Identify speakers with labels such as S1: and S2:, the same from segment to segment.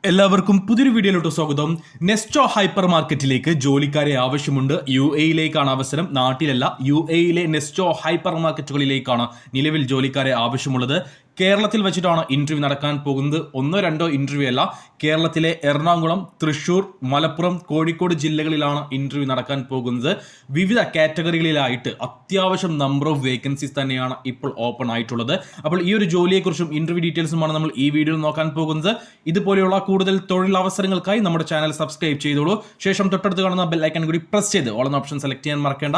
S1: എല്ലാവർക്കും പുതിയൊരു വീഡിയോയിലോട്ട് സ്വാഗതം. നെസ്റ്റോ ഹൈപ്പർ മാർക്കറ്റിലേക്ക് ജോലിക്കാരെ ആവശ്യമുണ്ട്. UAE-യിലേക്കാണ് അവസരം, നാട്ടിലല്ല. UAE-യിലെ നെസ്റ്റോ ഹൈപ്പർ മാർക്കറ്റുകളിലേക്കാണ് നിലവിൽ ജോലിക്കാരെ ആവശ്യമുള്ളത്. കേരളത്തിൽ വെച്ചിട്ടാണ് ഇന്റർവ്യൂ നടക്കാൻ പോകുന്നത്. ഒന്നോ രണ്ടോ ഇന്റർവ്യൂ അല്ല, കേരളത്തിലെ എറണാകുളം, തൃശൂർ, മലപ്പുറം, കോഴിക്കോട് ജില്ലകളിലാണ് ഇന്റർവ്യൂ നടക്കാൻ പോകുന്നത്. വിവിധ കാറ്റഗറികളിലായിട്ട് അത്യാവശ്യം നമ്പർ ഓഫ് വേക്കൻസീസ് തന്നെയാണ് ഇപ്പോൾ ഓപ്പൺ ആയിട്ടുള്ളത്. അപ്പോൾ ഈ ഒരു ജോലിയെക്കുറിച്ചും ഇന്റർവ്യൂ ഡീറ്റെയിൽസുമാണ് നമ്മൾ ഈ വീഡിയോയിൽ നോക്കാൻ പോകുന്നത്. ഇതുപോലെയുള്ള കൂടുതൽ തൊഴിലവസരങ്ങൾക്കായി നമ്മുടെ ചാനൽ സബ്സ്ക്രൈബ് ചെയ്തോളൂ. ശേഷം തൊട്ടടുത്ത് കാണുന്ന ബെൽ ഐക്കൺ കൂടി പ്രസ് ചെയ്ത് ഓൾ എന്ന ഓപ്ഷൻ സെലക്ട് ചെയ്യാൻ മറക്കേണ്ട.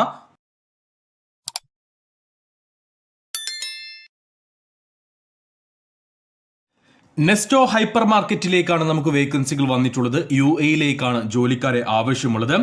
S1: നെസ്റ്റോ ഹൈപ്പർ മാർക്കറ്റിലേക്കാണ് നമുക്ക് വേക്കൻസികൾ വന്നിട്ടുള്ളത്. UAE-യിലേക്കാണ് ജോലിക്കാരെ ആവശ്യമുള്ളത്.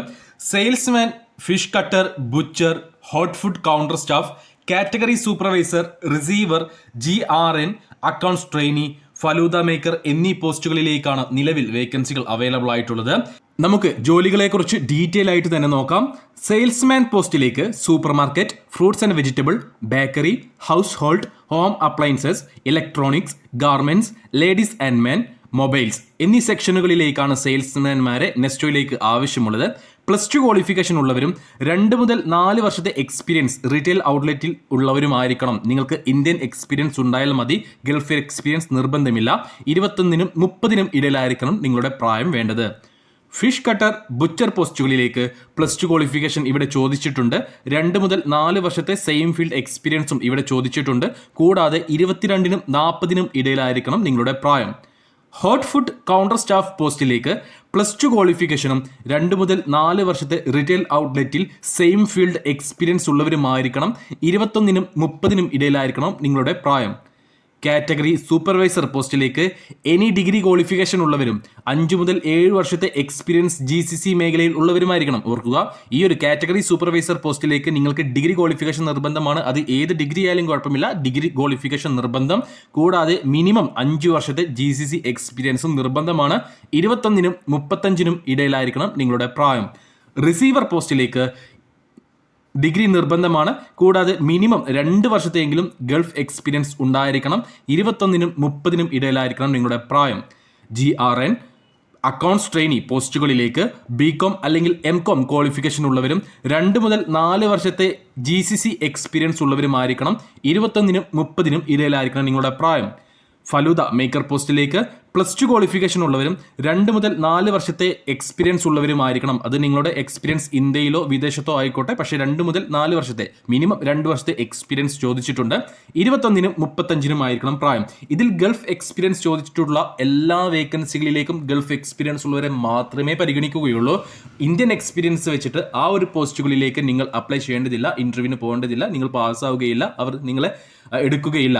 S1: Salesman, fish cutter, butcher, hot food counter staff, category supervisor, receiver, GRN, accounts trainee, falooda maker എന്നീ പോസ്റ്റുകളിലേക്കാണ് നിലവിൽ വേക്കൻസികൾ അവൈലബിൾ ആയിട്ടുള്ളത്. നമുക്ക് ജോലികളെക്കുറിച്ച് ഡീറ്റെയിൽ ആയിട്ട് തന്നെ നോക്കാം. സെയിൽസ്മാൻ പോസ്റ്റിലേക്ക് super market, fruits and vegetable, bakery, house hold, home appliances, electronics, garments, ladies and men, mobiles എന്നീ സെക്ഷനുകളിലേക്കാണ് സെയിൽസ്മാൻമാരെ നെസ്റ്റോയിലേക്ക് ആവശ്യമുള്ളത്. +2 ക്വാളിഫിക്കേഷൻ ഉള്ളവരും 2 മുതൽ 4 വർഷത്തെ എക്സ്പീരിയൻസ് റീറ്റെയിൽ ഔട്ട്ലെറ്റിൽ ഉള്ളവരുമായിരിക്കണം. നിങ്ങൾക്ക് ഇന്ത്യൻ എക്സ്പീരിയൻസ് ഉണ്ടായാൽ മതി, ഗൾഫ് എക്സ്പീരിയൻസ് നിർബന്ധമില്ല. 21-നും 30-നും ഇടയിലായിരിക്കണം നിങ്ങളുടെ പ്രായം വേണ്ടത്. ഫിഷ് കട്ടർ, ബുച്ചർ പോസ്റ്റുകളിലേക്ക് +2 ക്വാളിഫിക്കേഷൻ ഇവിടെ ചോദിച്ചിട്ടുണ്ട്. 2 മുതൽ 4 വർഷത്തെ സെയിം ഫീൽഡ് എക്സ്പീരിയൻസും ഇവിടെ ചോദിച്ചിട്ടുണ്ട്. കൂടാതെ 22-നും 40-നും ഇടയിലായിരിക്കണം നിങ്ങളുടെ പ്രായം. ഹോട്ട് ഫുഡ് കൗണ്ടർ സ്റ്റാഫ് പോസ്റ്റിലേക്ക് +2 ക്വാളിഫിക്കേഷനും 2 മുതൽ 4 വർഷത്തെ റീറ്റെയിൽ ഔട്ട്ലെറ്റിൽ സെയിം ഫീൽഡ് എക്സ്പീരിയൻസ് ഉള്ളവരുമായിരിക്കണം. 21-നും 30-നും ഇടയിലായിരിക്കണം നിങ്ങളുടെ പ്രായം. കാറ്റഗറി സൂപ്പർവൈസർ പോസ്റ്റിലേക്ക് എനി ഡിഗ്രി ക്വാളിഫിക്കേഷൻ ഉള്ളവരും 5 മുതൽ 7 വർഷത്തെ എക്സ്പീരിയൻസ് GCC മേഖലയിൽ ഉള്ളവരുമായിരിക്കണം. ഓർക്കുക, ഈ ഒരു കാറ്റഗറി സൂപ്പർവൈസർ പോസ്റ്റിലേക്ക് നിങ്ങൾക്ക് ഡിഗ്രി ക്വാളിഫിക്കേഷൻ നിർബന്ധമാണ്. അത് ഏത് ഡിഗ്രി ആയാലും കുഴപ്പമില്ല, ഡിഗ്രി ക്വാളിഫിക്കേഷൻ നിർബന്ധം. കൂടാതെ മിനിമം 5 വർഷത്തെ GCC എക്സ്പീരിയൻസും നിർബന്ധമാണ്. 21-നും 35-നും ഇടയിലായിരിക്കണം നിങ്ങളുടെ പ്രായം. റിസീവർ പോസ്റ്റിലേക്ക് ഡിഗ്രി നിർബന്ധമാണ്. കൂടാതെ മിനിമം 2 വർഷത്തെയെങ്കിലും ഗൾഫ് എക്സ്പീരിയൻസ് ഉണ്ടായിരിക്കണം. 21-നും 30-നും ഇടയിലായിരിക്കണം നിങ്ങളുടെ പ്രായം. GRN അക്കൗണ്ട്സ് ട്രെയിനി പോസ്റ്റുകളിലേക്ക് BCom അല്ലെങ്കിൽ MCom ക്വാളിഫിക്കേഷൻ ഉള്ളവരും 2 മുതൽ 4 വർഷത്തെ GCC എക്സ്പീരിയൻസ് ഉള്ളവരുമായിരിക്കണം. 21-നും 30-നും ഇടയിലായിരിക്കണം നിങ്ങളുടെ പ്രായം. ഫലൂദ മേക്കർ പോസ്റ്റിലേക്ക് +2 ക്വാളിഫിക്കേഷൻ ഉള്ളവരും 2 മുതൽ 4 വർഷത്തെ എക്സ്പീരിയൻസ് ഉള്ളവരുമായിരിക്കണം. അത് നിങ്ങളുടെ എക്സ്പീരിയൻസ് ഇന്ത്യയിലോ വിദേശത്തോ ആയിക്കോട്ടെ, പക്ഷേ 2 മുതൽ 4 വർഷത്തെ മിനിമം 2 വർഷത്തെ എക്സ്പീരിയൻസ് ചോദിച്ചിട്ടുണ്ട്. 21-നും 35-നും ആയിരിക്കണം പ്രായം. ഇതിൽ ഗൾഫ് എക്സ്പീരിയൻസ് ചോദിച്ചിട്ടുള്ള എല്ലാ വേക്കൻസികളിലേക്കും ഗൾഫ് എക്സ്പീരിയൻസ് ഉള്ളവരെ മാത്രമേ പരിഗണിക്കുകയുള്ളൂ. ഇന്ത്യൻ എക്സ്പീരിയൻസ് വെച്ചിട്ട് ആ ഒരു പോസ്റ്റുകളിലേക്ക് നിങ്ങൾ അപ്ലൈ ചെയ്യേണ്ടതില്ല, ഇന്റർവ്യൂവിന് പോകേണ്ടതില്ല, നിങ്ങൾ പാസ്സാവുകയില്ല, അവർ നിങ്ങളെ എടുക്കുകയില്ല.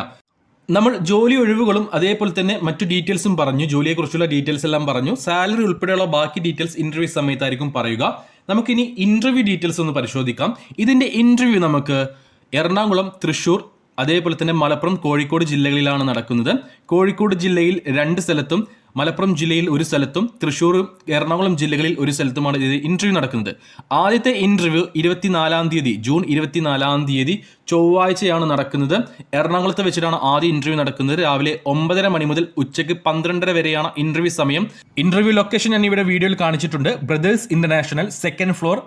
S1: നമ്മൾ ജോലി ഒഴിവുകളും അതേപോലെ തന്നെ മറ്റു ഡീറ്റെയിൽസും പറഞ്ഞു, ജോലിയെക്കുറിച്ചുള്ള ഡീറ്റെയിൽസ് എല്ലാം പറഞ്ഞു. സാലറി ഉൾപ്പെടെയുള്ള ബാക്കി ഡീറ്റെയിൽസ് ഇന്റർവ്യൂ സമയത്തായിരിക്കും പറയുക. നമുക്കിനി ഇന്റർവ്യൂ ഡീറ്റെയിൽസ് ഒന്ന് പരിശോധിക്കാം. ഇതിന്റെ ഇന്റർവ്യൂ നമുക്ക് എറണാകുളം, തൃശൂർ, അതേപോലെ തന്നെ മലപ്പുറം, കോഴിക്കോട് ജില്ലകളിലാണ് നടക്കുന്നത്. കോഴിക്കോട് ജില്ലയിൽ 2 സ്ഥലത്തും, മലപ്പുറം ജില്ലയിൽ 1 സ്ഥലത്തും, തൃശ്ശൂർ, എറണാകുളം ജില്ലകളിൽ 1 സ്ഥലത്തുമാണ് ഇത് ഇന്റർവ്യൂ നടക്കുന്നത്. ആദ്യത്തെ ഇന്റർവ്യൂ 24-ാം തീയതി, ജൂൺ 24-ാം തീയതി ചൊവ്വാഴ്ചയാണ് നടക്കുന്നത്. എറണാകുളത്ത് വെച്ചിട്ടാണ് ആദ്യ ഇന്റർവ്യൂ നടക്കുന്നത്. രാവിലെ 9:30 മണി മുതൽ ഉച്ചയ്ക്ക് 12:30 വരെയാണ് ഇന്റർവ്യൂ സമയം. ഇന്റർവ്യൂ ലൊക്കേഷൻ ഞാൻ ഇവിടെ വീഡിയോയിൽ കാണിച്ചിട്ടുണ്ട്. ബ്രദേഴ്സ് ഇന്റർനാഷണൽ, 2nd ഫ്ലോർ,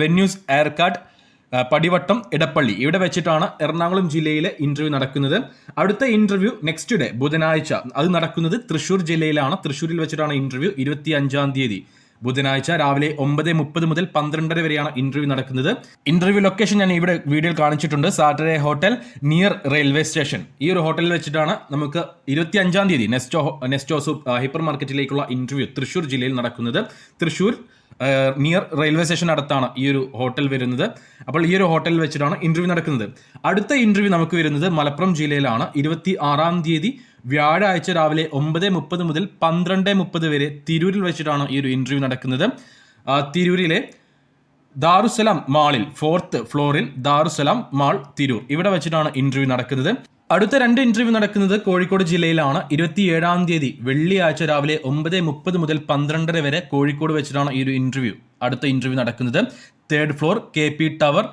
S1: വെന്യൂസ് എയർകാർഡ്, പടിവട്ടം, ഇടപ്പള്ളി. ഇവിടെ വെച്ചിട്ടാണ് എറണാകുളം ജില്ലയിലെ ഇന്റർവ്യൂ നടക്കുന്നത്. അടുത്ത ഇന്റർവ്യൂ നെക്സ്റ്റ് ഡേ ബുധനാഴ്ച, അത് നടക്കുന്നത് തൃശ്ശൂർ ജില്ലയിലാണ്. തൃശ്ശൂരിൽ വെച്ചിട്ടാണ് ഇന്റർവ്യൂ. 25-ാം തീയതി ബുധനാഴ്ച രാവിലെ 9:30 മുതൽ 12:30 വരെയാണ് ഇന്റർവ്യൂ നടക്കുന്നത്. ഇന്റർവ്യൂ ലൊക്കേഷൻ ഞാൻ ഇവിടെ വീഡിയോയിൽ കാണിച്ചിട്ടുണ്ട്. Saturday hotel near railway station. ഈ ഒരു ഹോട്ടലിൽ വെച്ചിട്ടാണ് നമുക്ക് 25-ാം തീയതി നെസ്റ്റോ ഹൈപ്പർ മാർക്കറ്റിലേക്കുള്ള ഇന്റർവ്യൂ തൃശ്ശൂർ ജില്ലയിൽ നടക്കുന്നത്. തൃശ്ശൂർ നിയർ റെയിൽവേ സ്റ്റേഷൻ അടുത്താണ് ഈ ഒരു ഹോട്ടൽ വരുന്നത്. അപ്പോൾ ഈ ഒരു ഹോട്ടലിൽ വെച്ചിട്ടാണ് ഇന്റർവ്യൂ നടക്കുന്നത്. അടുത്ത ഇന്റർവ്യൂ നമുക്ക് വരുന്നത് മലപ്പുറം ജില്ലയിലാണ്. 26-ാം തീയതി വ്യാഴാഴ്ച രാവിലെ 9:30 മുതൽ 12:30 വരെ തിരൂരിൽ വെച്ചിട്ടാണ് ഈ ഒരു ഇന്റർവ്യൂ നടക്കുന്നത്. തിരൂരിലെ ദാറുസലാം മാളിൽ 4th ഫ്ലോറിൽ ദാറുസലാം മാൾ തിരൂർ, ഇവിടെ വെച്ചിട്ടാണ് ഇന്റർവ്യൂ നടക്കുന്നത്. അടുത്ത 2 ഇന്റർവ്യൂ നടക്കുന്നത് കോഴിക്കോട് ജില്ലയിലാണ്. 27-ാം തീയതി വെള്ളിയാഴ്ച രാവിലെ 9:30 മുതൽ 12:30 വരെ കോഴിക്കോട് വെച്ചിട്ടാണ് ഈ ഒരു അടുത്ത ഇന്റർവ്യൂ നടക്കുന്നത്. 3rd ഫ്ലോർ, KP ടവർ,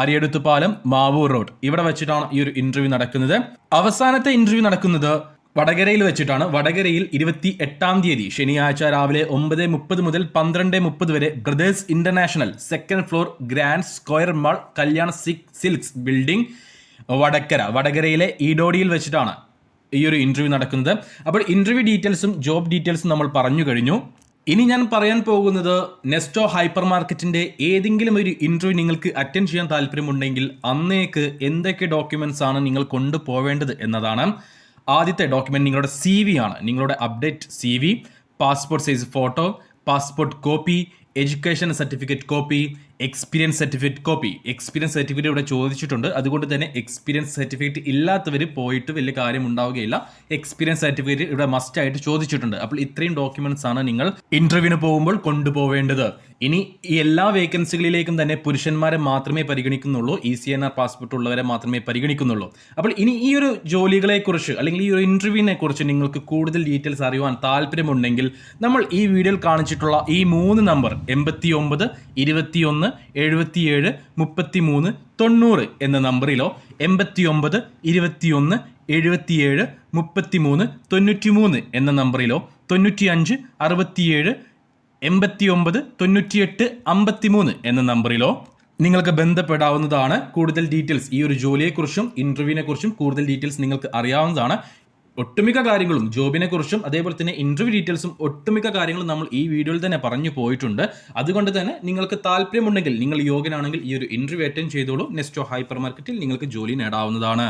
S1: അരിയടുത്ത് പാലം, മാവൂർ റോഡ്, ഇവിടെ വെച്ചിട്ടാണ് ഈ ഒരു ഇന്റർവ്യൂ നടക്കുന്നത്. അവസാനത്തെ ഇന്റർവ്യൂ നടക്കുന്നത് വടകരയിൽ വെച്ചിട്ടാണ്. വടകരയിൽ 28-ാം തീയതി ശനിയാഴ്ച രാവിലെ 9:30 മുതൽ 12:30 വരെ brothers international second floor grand square mall Kalyan silks building വടകരയിലെ ഈഡോഡിയിൽ വെച്ചിട്ടാണ് ഈ ഒരു ഇന്റർവ്യൂ നടക്കുന്നത്. അപ്പോൾ ഇന്റർവ്യൂ ഡീറ്റെയിൽസും ജോബ് ഡീറ്റെയിൽസും നമ്മൾ പറഞ്ഞു കഴിഞ്ഞു. ഇനി ഞാൻ പറയാൻ പോകുന്നത് നെസ്റ്റോ ഹൈപ്പർ മാർക്കറ്റിന്റെ ഏതെങ്കിലും ഒരു ഇന്റർവ്യൂ നിങ്ങൾക്ക് അറ്റൻഡ് ചെയ്യാൻ താല്പര്യമുണ്ടെങ്കിൽ അന്നേക്ക് എന്തൊക്കെ ഡോക്യുമെന്റ്സ് ആണ് നിങ്ങൾ കൊണ്ടുപോവേണ്ടത് എന്നതാണ്. ആദ്യത്തെ ഡോക്യുമെന്റ് നിങ്ങളുടെ CV ആണ്. നിങ്ങളുടെ update CV, passport size photo, passport copy, education certificate copy, experience certificate copy. Experience certificate ഇവിടെ ചോദിച്ചിട്ടുണ്ട്. അതുകൊണ്ട് തന്നെ എക്സ്പീരിയൻസ് സർട്ടിഫിക്കറ്റ് ഇല്ലാത്തവർ പോയിട്ട് വലിയ കാര്യം ഉണ്ടാവുകയില്ല. എക്സ്പീരിയൻസ് സർട്ടിഫിക്കറ്റ് ഇവിടെ മസ്റ്റ് ആയിട്ട് ചോദിച്ചിട്ടുണ്ട്. അപ്പോൾ ഇത്രയും ഡോക്യുമെന്റ്സ് ആണ് നിങ്ങൾ ഇന്റർവ്യൂവിന് പോകുമ്പോൾ കൊണ്ടുപോവേണ്ടത്. ഇനി ഈ എല്ലാ വേക്കൻസികളിലേക്കും തന്നെ പുരുഷന്മാരെ മാത്രമേ പരിഗണിക്കുന്നുള്ളൂ. ECNR പാസ്പോർട്ട് ഉള്ളവരെ മാത്രമേ പരിഗണിക്കുന്നുള്ളൂ. അപ്പോൾ ഇനി ഈ ഒരു ജോലികളെ കുറിച്ച് അല്ലെങ്കിൽ ഈ ഒരു ഇന്റർവ്യൂവിനെ കുറിച്ച് നിങ്ങൾക്ക് കൂടുതൽ ഡീറ്റെയിൽസ് അറിയുവാൻ താല്പര്യമുണ്ടെങ്കിൽ നമ്മൾ ഈ വീഡിയോയിൽ കാണിച്ചിട്ടുള്ള ഈ 3 നമ്പർ 89 21 77 33 90 എന്ന നമ്പറിലോ 89 21 77 33 93 എന്ന നമ്പറിലോ 95 67 89 98 53 എന്ന നമ്പറിലോ നിങ്ങൾക്ക് ബന്ധപ്പെടാവുന്നതാണ്. കൂടുതൽ ഡീറ്റെയിൽസ് ഈ ഒരു ജോലിയെക്കുറിച്ചും ഇന്റർവ്യൂവിനെ കുറിച്ചും കൂടുതൽ ഡീറ്റെയിൽസ് നിങ്ങൾക്ക് അറിയാവുന്നതാണ്. ഒട്ടുമിക്ക കാര്യങ്ങളും ജോബിനെ കുറിച്ചും അതേപോലെ തന്നെ ഇന്റർവ്യൂ ഡീറ്റെയിൽസും ഒട്ടുമിക്ക കാര്യങ്ങളും നമ്മൾ ഈ വീഡിയോയിൽ തന്നെ പറഞ്ഞു പോയിട്ടുണ്ട്. അതുകൊണ്ട് തന്നെ നിങ്ങൾക്ക് താല്പര്യമുണ്ടെങ്കിൽ, നിങ്ങൾ യോഗ്യനാണെങ്കിൽ ഈ ഒരു ഇന്റർവ്യൂ അറ്റൻഡ് ചെയ്തോളൂ. നെസ്റ്റോ ഹൈപ്പർ മാർക്കറ്റിൽ നിങ്ങൾക്ക് ജോലി നേടാവുന്നതാണ്.